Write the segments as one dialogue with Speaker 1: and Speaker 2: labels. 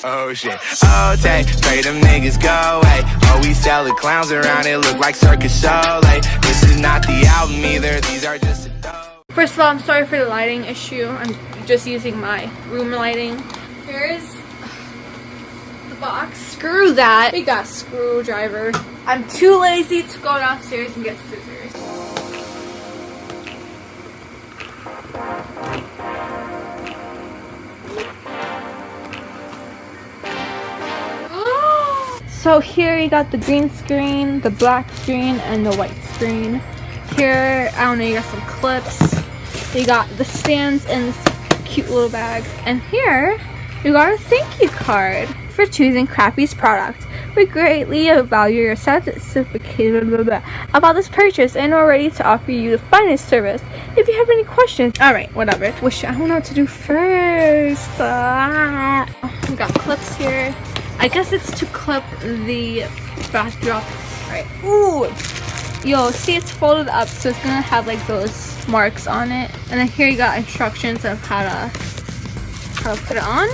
Speaker 1: Oh shit, oh take, pray them niggas go away. Oh, we sell the clowns around, it look like circus show. Like, this is not the album either, these are just a dope.
Speaker 2: First of all, I'm sorry for the lighting issue. I'm just using my room lighting. Here's the box. Screw that. We got a screwdriver. I'm too lazy to go downstairs and get scissors. So here you got the green screen, the black screen, and the white screen. Here, I don't know, you got some clips. You got the stands in this cute little bag. And here, you got a thank you card for choosing Crappy's product. We greatly value your certification about this purchase and are ready to offer you the finest service. If you have any questions, alright, whatever. Wish I don't know what to do first. We got clips here. I guess it's to clip the backdrop. Alright. Ooh! Yo, see, it's folded up, so it's gonna have like those marks on it. And then here you got instructions of how to put it on.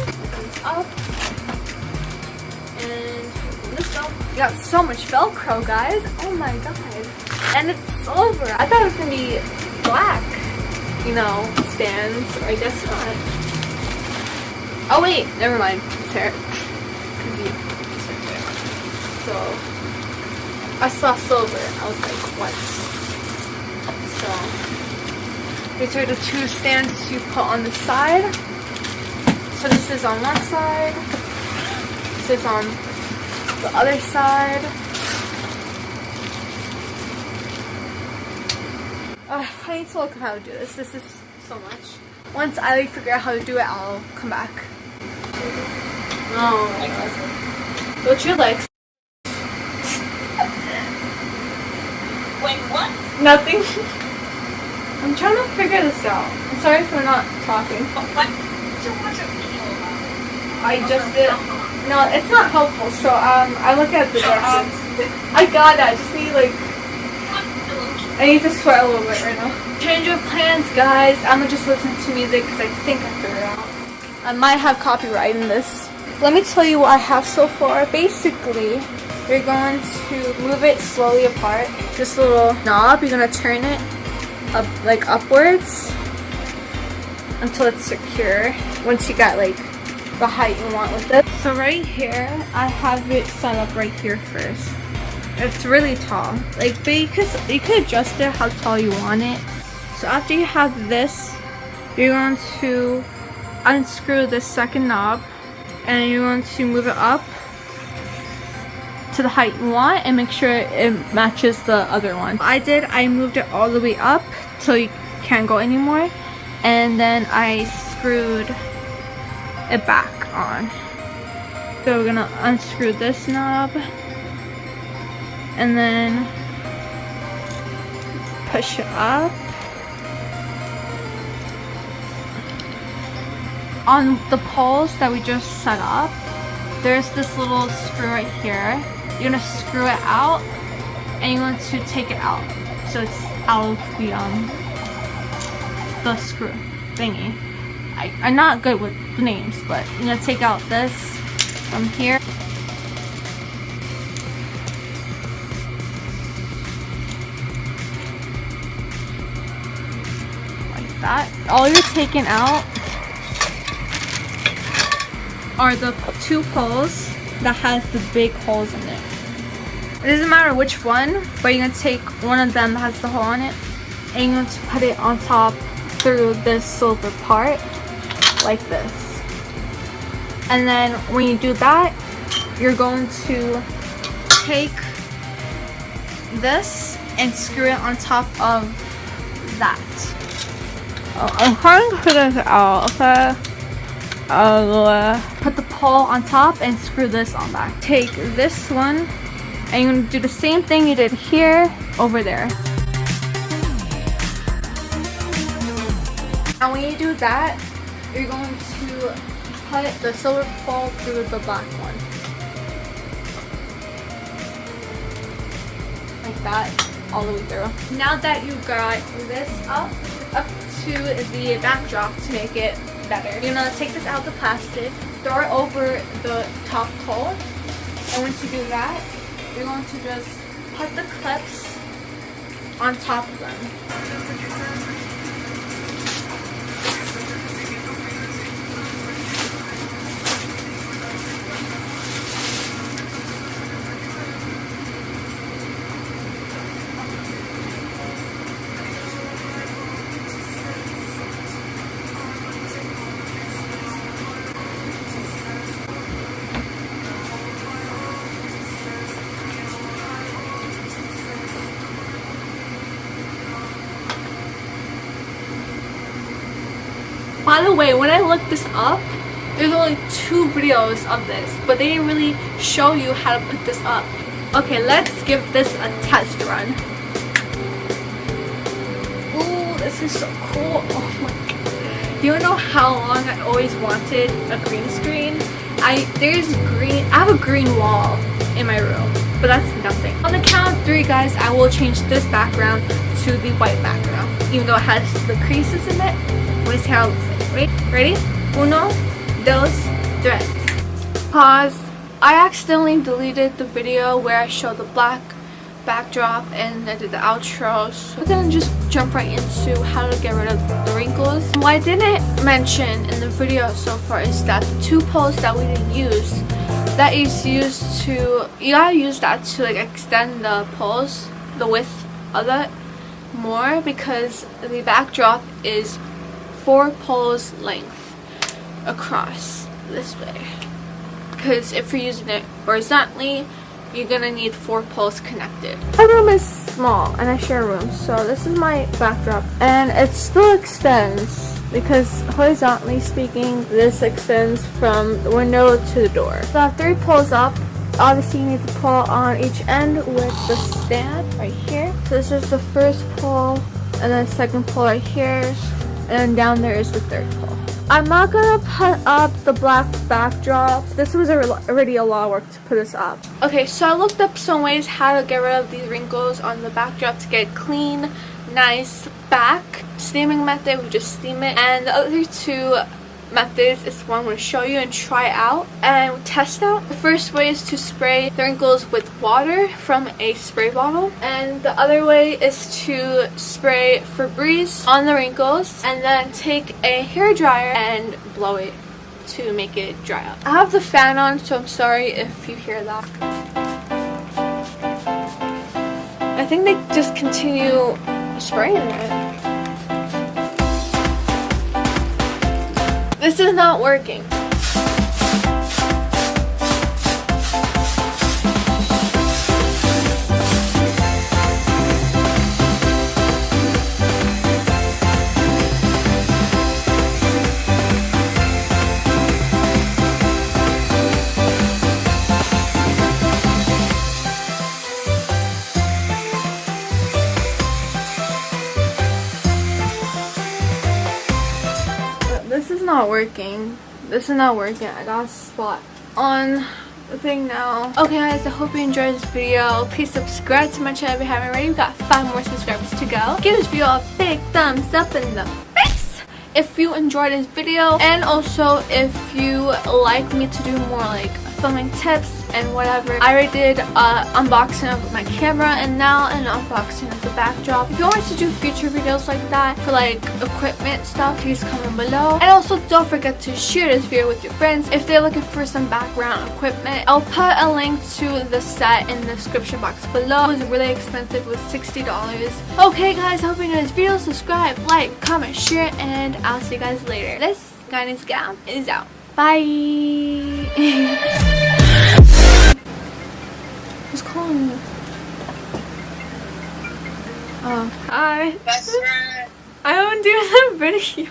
Speaker 2: Up. And this Velcro. You got so much Velcro, guys. Oh my god. And it's silver. I thought it was gonna be black, you know, stands. Or I guess not. Oh wait, never mind. It's hair. So I saw silver. I was like, what? So these are the two stands you put on the side. So this is on one side. This is on the other side. I need to look at how to do this. This is so much. Once I figure out how to do it, I'll come back. Oh my god. What's your legs?
Speaker 3: Wait, what?
Speaker 2: Nothing. I'm trying to figure this out. I'm sorry for not talking.
Speaker 3: What did you watch a video about?
Speaker 2: I just did. No, it's not helpful. So I look at the directions. I got it. I just need like. I need to sweat a little bit right now. Change of plans, guys. I'm gonna just listen to music because I think I figured it out. I might have copyright in this. Let me tell you what I have so far. Basically, you're going to move it slowly apart. This little knob, you're gonna turn it up, like upwards, until it's secure. Once you got like the height you want with it. So right here, I have it set up right here first. It's really tall. Like, but you could adjust it how tall you want it. So after you have this, you're going to unscrew this second knob. And you're going to move it up to the height you want and make sure it matches the other one. I moved it all the way up till you can't go anymore, and then I screwed it back on. So we're gonna unscrew this knob and then push it up. On the poles that we just set up, there's this little screw right here. You're gonna screw it out and you're going to take it out. So it's out of the screw thingy. I'm not good with the names, but you're gonna take out this from here. Like that. All you're taking out are the two poles that has the big holes in it. It doesn't matter which one, but you're gonna take one of them that has the hole in it and you're going to put it on top through this silver part like this. And then when you do that, you're going to take this and screw it on top of that. Oh, I'm trying to figure this out, okay? Put the pole on top and screw this on back. Take this one and you're going to do the same thing you did here over there. Now when you do that, you're going to put the silver pole through the black one. Like that, all the way through. Now that you got this up to the backdrop to make it better. You're gonna take this out of the plastic, throw it over the top pole, and once you do that, you're going to just put the clips on top of them. By the way, when I looked this up, there's only 2 videos of this, but they didn't really show you how to put this up. Okay, let's give this a test run. Ooh, this is so cool. Oh my god. You know how long I always wanted a green screen? I have a green wall in my room, but that's nothing. On the count of 3, guys, I will change this background to the white background, even though it has the creases in it. Let me see how it looks like. Wait, ready? 1, 2, 3. Pause. I accidentally deleted the video where I showed the black backdrop and I did the outro, so we're gonna just jump right into how to get rid of the wrinkles. What I didn't mention in the video so far is that the 2 poles that we didn't use, that is used to, you gotta use that to like extend the poles, the width of it more, because the backdrop is 4 poles length across this way, because if you're using it horizontally, you're gonna need 4 poles connected. My room is small and I share rooms, so this is my backdrop and it still extends because horizontally speaking this extends from the window to the door. So I have 3 poles up. Obviously you need to pull on each end with the stand right here. So this is the first pole and then second pole right here, and down there is the 3rd pole. I'm not gonna put up the black backdrop. This was already a lot of work to put this up. Okay, so I looked up some ways how to get rid of these wrinkles on the backdrop to get clean, nice back. Steaming method, we just steam it, and the other 2 methods is one I'm going to show you and try out and test out. The first way is to spray the wrinkles with water from a spray bottle, and the other way is to spray Febreze on the wrinkles and then take a hairdryer and blow it to make it dry up. I have the fan on, so I'm sorry if you hear that. I think they just continue spraying it. This is not working. This is not working. This is not working. I got a spot on the thing now. Okay guys, I hope you enjoyed this video. Please subscribe to my channel if you haven't already. We've got 5 more subscribers to go. Give this video a big thumbs up in the face if you enjoyed this video, and also if you like me to do more like filming tips and whatever. I already did unboxing of my camera and now an unboxing of the backdrop. If you want me to do future videos like that for like equipment stuff, please comment below. And also don't forget to share this video with your friends if they're looking for some background equipment. I'll put a link to the set in the description box below. It was really expensive, with $60. Okay guys, I hope you enjoyed this video. Subscribe, like, comment, share, and I'll see you guys later. This guidance gown is out. Bye. Who's calling me? Oh, hi.
Speaker 3: That's right.
Speaker 2: I haven't doing a video.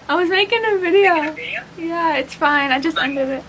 Speaker 2: I was making a video. Yeah, it's fine. I just ended it.